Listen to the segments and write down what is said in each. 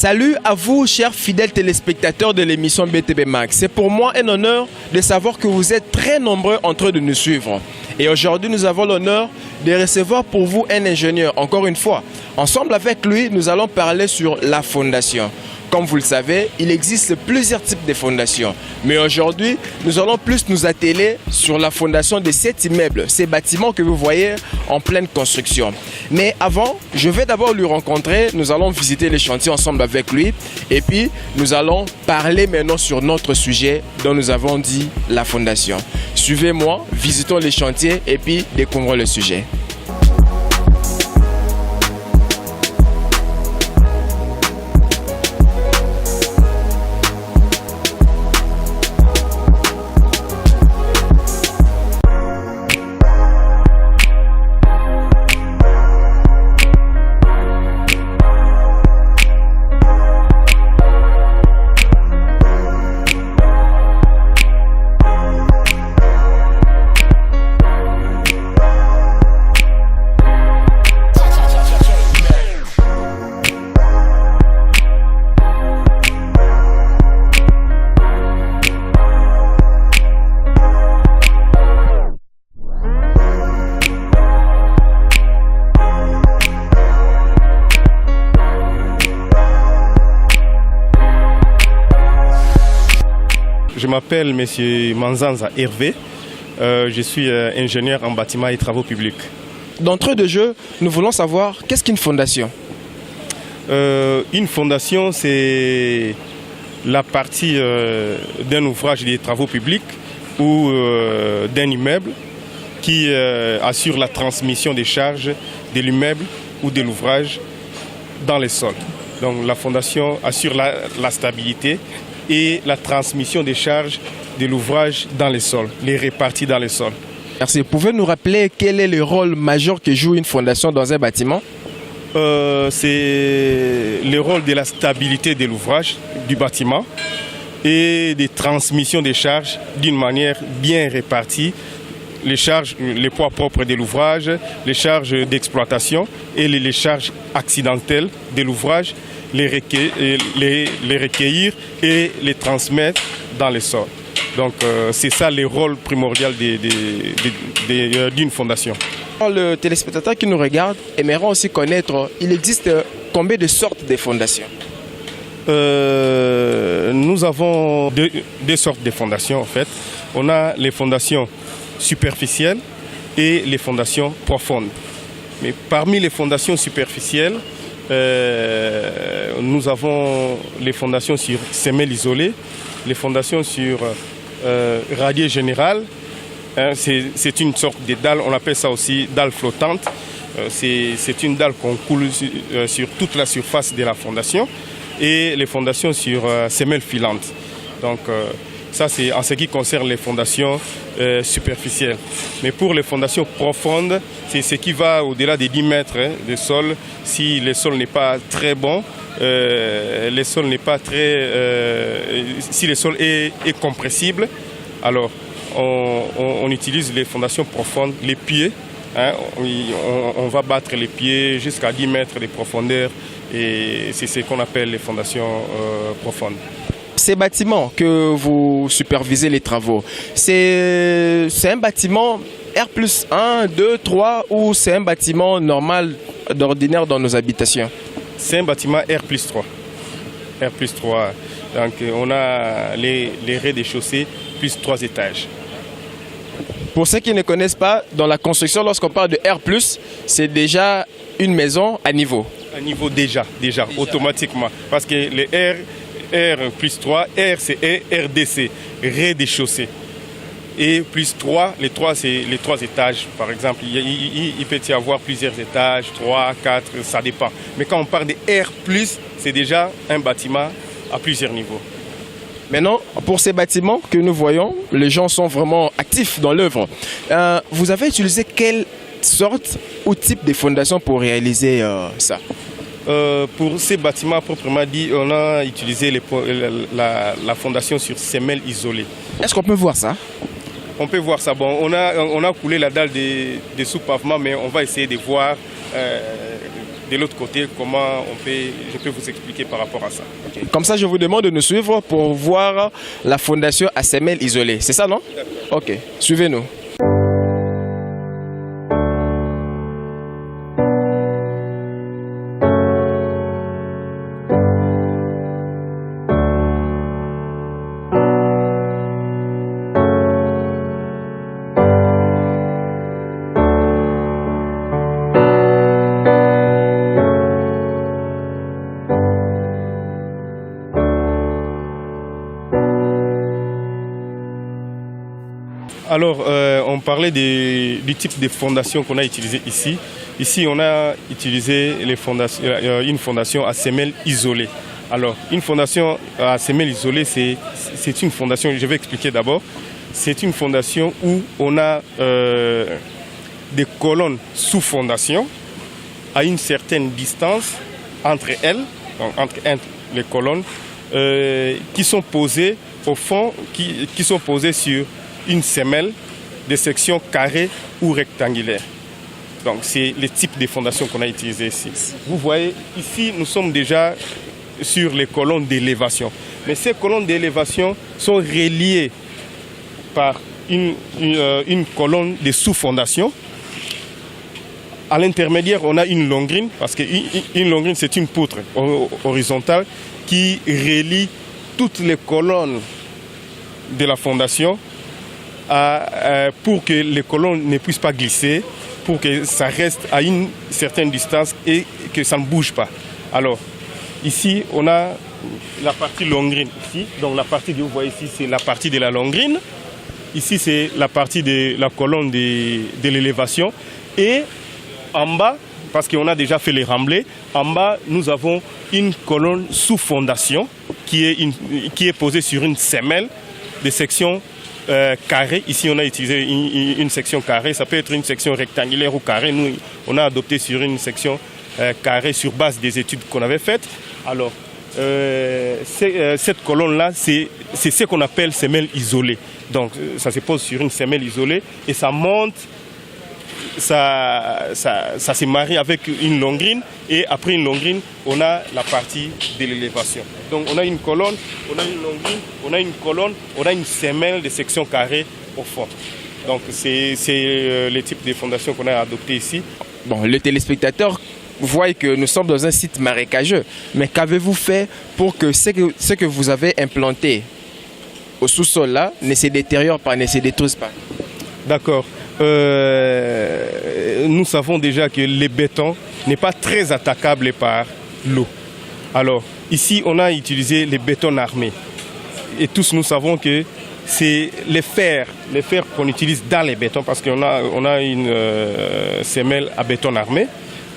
Salut à vous, chers fidèles téléspectateurs de l'émission BTB Max. C'est pour moi un honneur de savoir que vous êtes très nombreux en train de nous suivre. Et aujourd'hui, nous avons l'honneur de recevoir pour vous un ingénieur, encore une fois. Ensemble avec lui, nous allons parler sur la fondation. Comme vous le savez, il existe plusieurs types de fondations. Mais aujourd'hui, nous allons plus nous atteler sur la fondation de cet immeuble, ces bâtiments que vous voyez en pleine construction. Mais avant, je vais d'abord lui rencontrer. Nous allons visiter les chantiers ensemble avec lui. Et puis, nous allons parler maintenant sur notre sujet dont nous avons dit la fondation. Suivez-moi, visitons les chantiers et puis découvrons le sujet. Je m'appelle M. Manzanza Hervé, je suis ingénieur en bâtiment et travaux publics. D'entrée de jeu, nous voulons savoir qu'est-ce qu'une fondation? Une fondation, c'est la partie d'un ouvrage des travaux publics ou d'un immeuble qui assure la transmission des charges de l'immeuble ou de l'ouvrage dans les sols. Donc la fondation assure la stabilité et la transmission des charges de l'ouvrage dans les sols, les réparties dans les sols. Merci. Pouvez-vous nous rappeler quel est le rôle majeur que joue une fondation dans un bâtiment? C'est le rôle de la stabilité de l'ouvrage, du bâtiment et de transmission des charges d'une manière bien répartie. Les charges, les poids propres de l'ouvrage, les charges d'exploitation et les charges accidentelles de l'ouvrage, les recueillir et les transmettre dans les sols. Donc c'est ça le rôle primordial d'une fondation. Le téléspectateur qui nous regarde aimerait aussi connaître, il existe combien de sortes de fondations? Nous avons deux sortes de fondations en fait. On a les fondations superficielles et les fondations profondes. Mais parmi les fondations superficielles, nous avons les fondations sur semelle isolée, les fondations sur radier général. C'est une sorte de dalle, on appelle ça aussi dalle flottante. C'est une dalle qu'on coule sur toute la surface de la fondation et les fondations sur semelle filante. Donc ça c'est en ce qui concerne les fondations superficielles. Mais pour les fondations profondes, c'est ce qui va au-delà des 10 mètres de sol. Si le sol n'est pas très bon, si le sol est compressible, alors on utilise les fondations profondes, les pieds. On va battre les pieds jusqu'à 10 mètres de profondeur et c'est ce qu'on appelle les fondations profondes. Ces bâtiments que vous supervisez les travaux, c'est un bâtiment R+1, 2, 3 ou c'est un bâtiment normal d'ordinaire dans nos habitations? C'est un bâtiment R+3. R+3. Donc on a les rez-de-chaussée plus 3 étages. Pour ceux qui ne connaissent pas, dans la construction, lorsqu'on parle de R+, c'est déjà une maison à niveau. À niveau déjà, automatiquement. Parce que les R+3, R c'est RDC, rez-de-chaussée. Et plus 3, les 3 c'est les 3 étages par exemple. Il peut y avoir plusieurs étages, 3, 4, ça dépend. Mais quand on parle de R+, c'est déjà un bâtiment à plusieurs niveaux. Maintenant, pour ces bâtiments que nous voyons, les gens sont vraiment actifs dans l'œuvre. Vous avez utilisé quelle sorte ou type de fondation pour réaliser ça? Pour ces bâtiments proprement dit, on a utilisé la fondation sur semelle isolée. Est-ce qu'on peut voir ça? On peut voir ça. Bon, on a coulé la dalle des sous-pavements, mais on va essayer de voir de l'autre côté, comment je peux vous expliquer par rapport à ça. Comme ça, je vous demande de nous suivre pour voir la fondation à semelles isolées. C'est ça, non? Ok, suivez-nous. Alors, on parlait du type de fondation qu'on a utilisé ici. Ici, on a utilisé une fondation à semelles isolées. Alors, une fondation à semelles isolées, c'est une fondation, je vais expliquer d'abord. C'est une fondation où on a des colonnes sous fondation à une certaine distance entre elles, donc entre les colonnes, qui sont posées au fond, qui sont posées sur une semelle de section carrée ou rectangulaire. Donc c'est le type de fondation qu'on a utilisé ici. Vous voyez, ici nous sommes déjà sur les colonnes d'élévation. Mais ces colonnes d'élévation sont reliées par une colonne de sous-fondation. À l'intermédiaire, on a une longrine, parce qu'une longrine, c'est une poutre horizontale qui relie toutes les colonnes de la fondation pour que les colonnes ne puissent pas glisser, pour que ça reste à une certaine distance et que ça ne bouge pas. Alors, ici, on a la partie longrine. Ici. Donc, la partie que vous voyez ici, c'est la partie de la longrine. Ici, c'est la partie de la colonne de l'élévation. Et en bas, parce qu'on a déjà fait les remblais, en bas, nous avons une colonne sous fondation qui est posée sur une semelle de section carré. Ici, on a utilisé une section carrée. Ça peut être une section rectangulaire ou carrée. Nous, on a adopté sur une section carrée sur base des études qu'on avait faites. Alors, cette colonne-là, c'est ce qu'on appelle semelle isolée. Donc, ça se pose sur une semelle isolée et ça monte, ça se marie avec une longrine. Et après une longrine, on a la partie de l'élévation. Donc, on a une colonne, on a une longrine, on a une colonne, on a une semelle de section carrée au fond. Donc, c'est le type de fondation qu'on a adopté ici. Bon, le téléspectateur voit que nous sommes dans un site marécageux. Mais qu'avez-vous fait pour que ce que vous avez implanté au sous-sol là ne se détériore pas, ne se détruise pas? D'accord. Nous savons déjà que le béton n'est pas très attaquable par l'eau. Alors, ici, on a utilisé les bétons armés. Et tous nous savons que c'est les fers qu'on utilise dans les bétons, parce qu'on a une semelle à béton armé.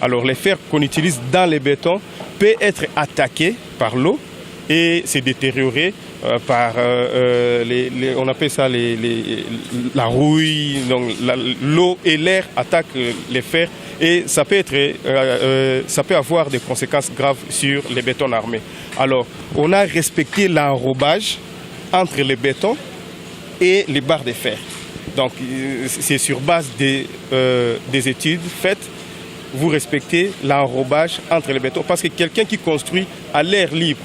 Alors, les fers qu'on utilise dans les bétons peuvent être attaqués par l'eau et se détériorer par, on appelle ça la rouille. Donc l'eau et l'air attaquent les fers et ça peut avoir des conséquences graves sur les bétons armés. Alors, on a respecté l'enrobage entre les bétons et les barres de fer. Donc, c'est sur base des études faites. Vous respectez l'enrobage entre les bétons, parce que quelqu'un qui construit à l'air libre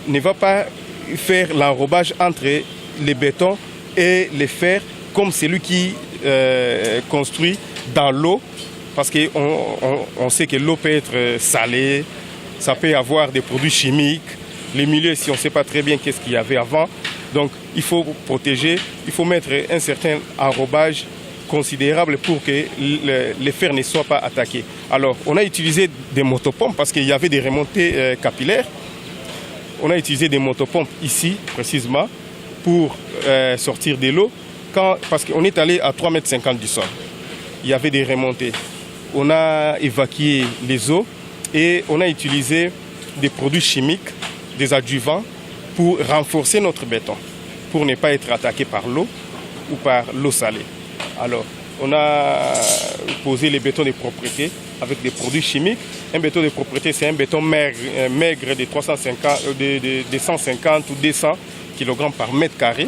ne va pas faire l'enrobage entre les bétons et les fers comme celui qui construit dans l'eau, parce qu'on sait que l'eau peut être salée, ça peut avoir des produits chimiques, les milieux, si on ne sait pas très bien qu'est-ce qu'il y avait avant. Donc il faut protéger, il faut mettre un certain enrobage considérable pour que les fers ne soient pas attaqués. Alors, on a utilisé des motopompes parce qu'il y avait des remontées capillaires. On a utilisé des motopompes ici, précisément, pour sortir de l'eau, parce qu'on est allé à 3,50 m du sol. Il y avait des remontées. On a évacué les eaux et on a utilisé des produits chimiques, des adjuvants, pour renforcer notre béton, pour ne pas être attaqué par l'eau ou par l'eau salée. Alors, on a posé les bétons de propreté avec des produits chimiques. Un béton de propreté, c'est un béton maigre de 150 ou 200 kg par mètre carré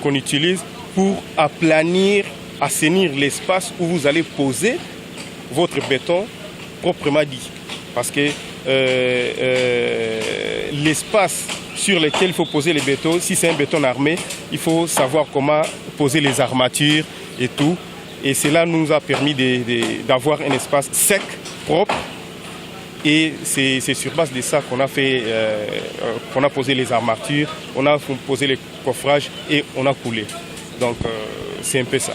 qu'on utilise pour aplanir, assainir l'espace où vous allez poser votre béton proprement dit. Parce que l'espace sur lequel il faut poser les bétons, si c'est un béton armé, il faut savoir comment poser les armatures et tout. Et cela nous a permis d'avoir un espace sec, propre. Et c'est sur base de ça qu'on a fait, qu'on a posé les armatures, on a posé les coffrages et on a coulé. Donc c'est un peu ça.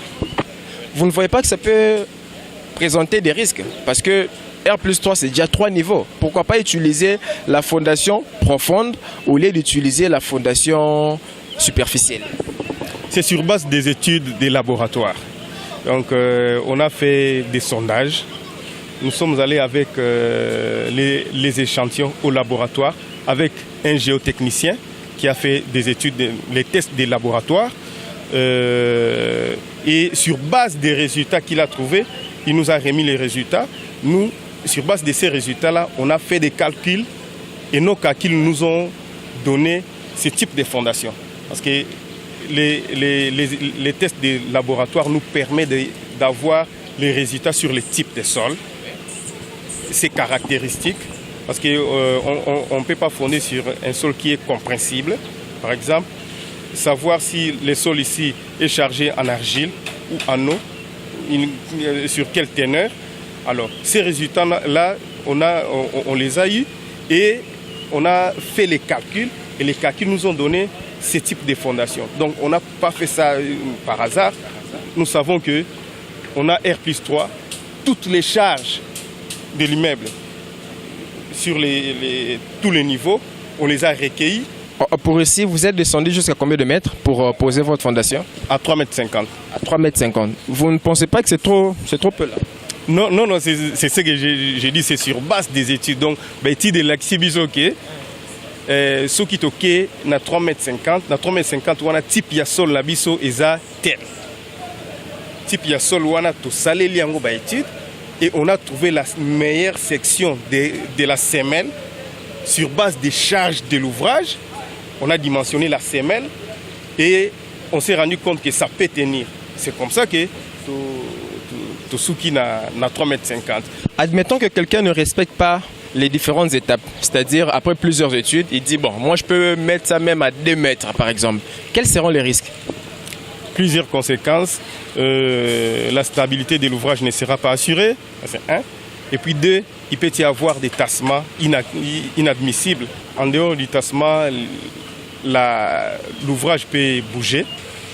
Vous ne voyez pas que ça peut présenter des risques? Parce que R+3, c'est déjà 3 niveaux. Pourquoi pas utiliser la fondation profonde au lieu d'utiliser la fondation superficielle? C'est sur base des études des laboratoires. Donc on a fait des sondages. Nous sommes allés avec les échantillons au laboratoire avec un géotechnicien qui a fait des études, les tests des laboratoires. Et sur base des résultats qu'il a trouvés, il nous a remis les résultats. Nous, sur base de ces résultats-là, on a fait des calculs et nos calculs nous ont donné ce type de fondation. Parce que les tests des laboratoires nous permettent d'avoir les résultats sur les types de sols, ses caractéristiques, parce qu'on ne peut pas fonder sur un sol qui est compréhensible. Par exemple, savoir si le sol ici est chargé en argile ou en eau, sur quelle teneur. Alors, ces résultats-là, on les a eus et on a fait les calculs et les calculs nous ont donné ce type de fondation. Donc, on n'a pas fait ça par hasard. Nous savons qu'on a R+3, toutes les charges de l'immeuble sur tous les niveaux, on les a recueillis. Pour ici, vous êtes descendu jusqu'à combien de mètres pour poser votre fondation? À 3,50 m. À 3,50 m. Vous ne pensez pas que c'est trop peu là? Non, c'est ce que j'ai dit, c'est sur base des études. Donc, l'étude de l'axibisoke, ce qui est OK, na 3,50 m, na 3,50 m, on a type ya sol la biso eza tel. Type ya sol on a tout salé liango ba étude et on a trouvé la meilleure section de la semelle sur base des charges de l'ouvrage. On a dimensionné la semelle et on s'est rendu compte que ça peut tenir. C'est comme ça que tout ce qui n'a 3,50 m. Admettons que quelqu'un ne respecte pas les différentes étapes, c'est-à-dire après plusieurs études, il dit bon, moi je peux mettre ça même à 2 mètres par exemple. Quels seront les risques? Plusieurs conséquences. La stabilité de l'ouvrage ne sera pas assurée, c'est un. Et puis 2, il peut y avoir des tassements inadmissibles. En dehors du tassement, l'ouvrage peut bouger.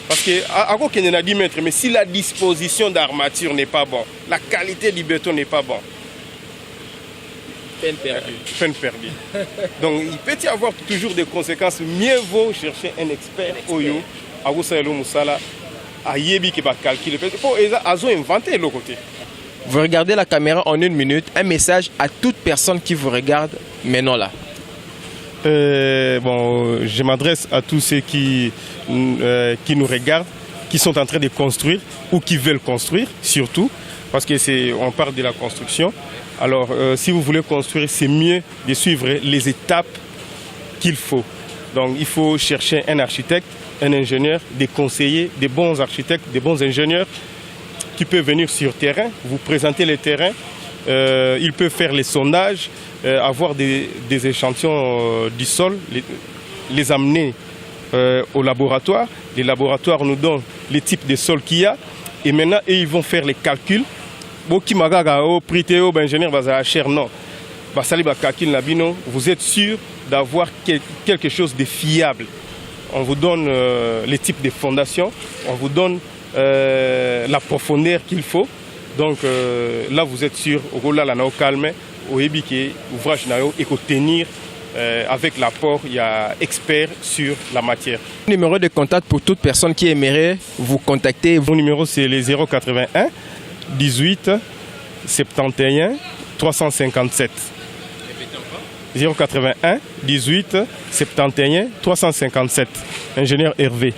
Parce qu'il y a 10 mètres, mais si la disposition d'armature n'est pas bonne, la qualité du béton n'est pas bonne, peine perdue. Peine perdue. Donc il peut y avoir toujours des conséquences. Mieux vaut chercher un expert Oyo, Agousaelo Moussala, à Yebi qui va calculer. Ils ont inventé l'autre côté. Vous regardez la caméra en 1 minute, un message à toute personne qui vous regarde maintenant là. Je m'adresse à tous ceux qui nous regardent, qui sont en train de construire ou qui veulent construire surtout, parce qu'on parle de la construction. Alors si vous voulez construire, c'est mieux de suivre les étapes qu'il faut. Donc il faut chercher un architecte, un ingénieur, des conseillers, des bons architectes, des bons ingénieurs qui peuvent venir sur terrain, vous présenter les terrains. Ils peuvent faire les sondages, avoir des échantillons du sol, les amener au laboratoire. Les laboratoires nous donnent les types de sols qu'il y a. Et maintenant, ils vont faire les calculs. Vous êtes sûr d'avoir quelque chose de fiable. On vous donne les types de fondations, on vous donne la profondeur qu'il faut. Donc là, vous êtes sûr, au là, là, calme, au ébiqué, ouvrage et qu'au tenir avec l'apport, il y a expert sur la matière. Numéro de contact pour toute personne qui aimerait vous contacter. Mon numéro, c'est les 081 18 71 357. 081 18 71 357. Ingénieur Hervé.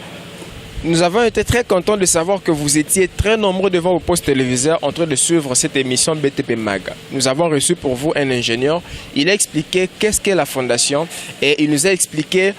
Nous avons été très contents de savoir que vous étiez très nombreux devant vos postes téléviseurs en train de suivre cette émission BTP Mag. Nous avons reçu pour vous un ingénieur. Il a expliqué qu'est-ce qu'est la fondation et il nous a expliqué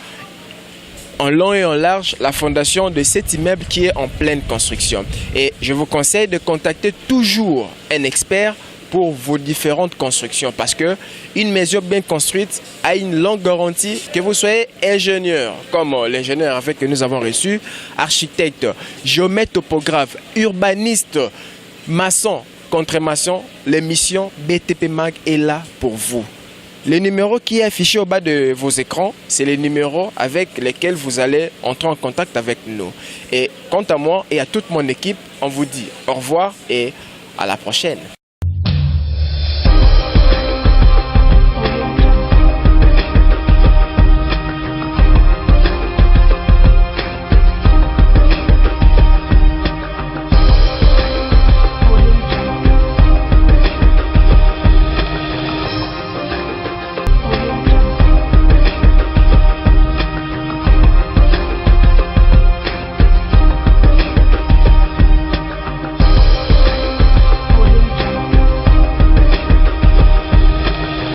en long et en large la fondation de cet immeuble qui est en pleine construction. Et je vous conseille de contacter toujours un expert pour vos différentes constructions. Parce qu'une maison bien construite a une longue garantie, que vous soyez ingénieur, comme l'ingénieur avec que nous avons reçu, architecte, géomètre topographe, urbaniste, maçon, contremaçon, l'émission BTP Mag est là pour vous. Le numéro qui est affiché au bas de vos écrans, c'est les numéros avec lesquels vous allez entrer en contact avec nous. Et quant à moi et à toute mon équipe, on vous dit au revoir et à la prochaine.